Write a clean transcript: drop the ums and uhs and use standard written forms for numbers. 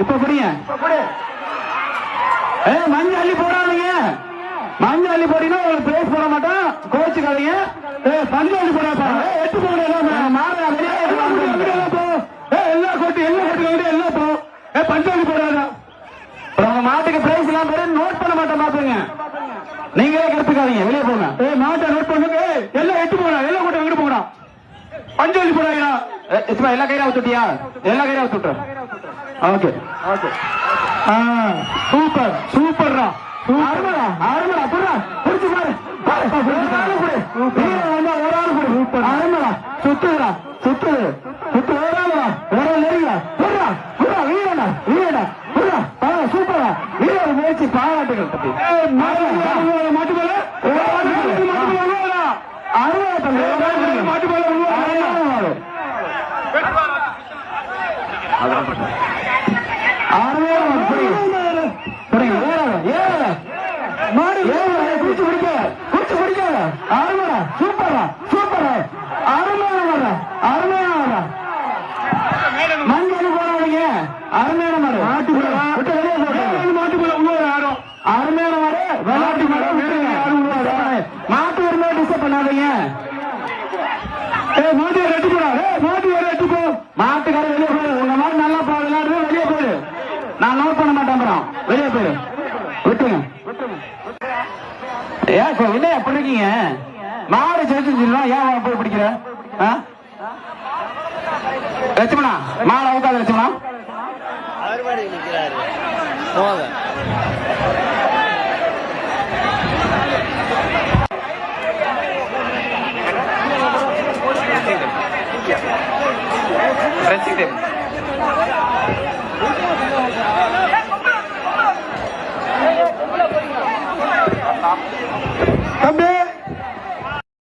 இப்ப புடிங்க. மஞ்சள் அள்ளி போடாதீங்க. மஞ்சள் அள்ளி போட்டீங்கன்னா உங்களுக்கு பிரைஸ் போட மாட்டோம். கோச்சுக்காதீங்க. பஞ்சு அள்ளி போடாப்பா. 8 போட எல்லா கோட்டு எல்லாம் போ. பஞ்சு அள்ளி போடாத. உங்க மாட்டுக்கு பிரைஸ் எல்லாம் பேரு நோட் பண்ண மாட்டோம். பாத்துங்க, நீங்களே கெடுத்துக்காதீங்க. வெளியே போங்க. மாட்டை நோட் பண்ணுங்க. எல்லாம் 8 போடா. எல்லா கோட்டும் எங்கிட்டு போடா. பஞ்சு அள்ளி போடாதீங்களா? எல்லா கையில விட்டுட்டியா? எல்லா கையில விட்டுட்டு. ஓகே சூப்பர் சூப்பர்ரா. அருமடா புடுறா. புடிச்சு பாரு. ஒரு ஆள் கூட அருமடா. சுத்துறா சுத்துது சுத்து. ஒரு ஆள் நெருங்க. புடுறா புடுறா. வீரடா புடுறா. சூப்பரா. வீரர் முயற்சி பாராட்டுகள். பத்தி மாட்டு போல மஞ்சள் போடாதீங்க. அருமையான மாடு. மாட்டுக்குள்ள உள்ள யாரும் அருமையான மாடு. விளையாட்டு மாடு. மாட்டு ஒரு மாடு டிஸ்டர்ப் பண்ணாதீங்க. மாட்டு ரெட்டு போடா. மாட்டு ரெட்டு போ. மாட்டுக்கார வெளியே போயிடு. உங்க மாதிரி நல்லா போ விளையாடுறது. வெளியே போயிடு. நான் நோட் பண்ண மாட்டேன். அப்புறம் வெளியே போயிடு. விட்டுங்க. ஏன் என்ன எப்படி இருக்கீங்க? மாடு சேர்த்து ஏன் போய் பிடிக்கிற? லட்சுமணா மாடு அவுக்காத. லட்சுமணா Francis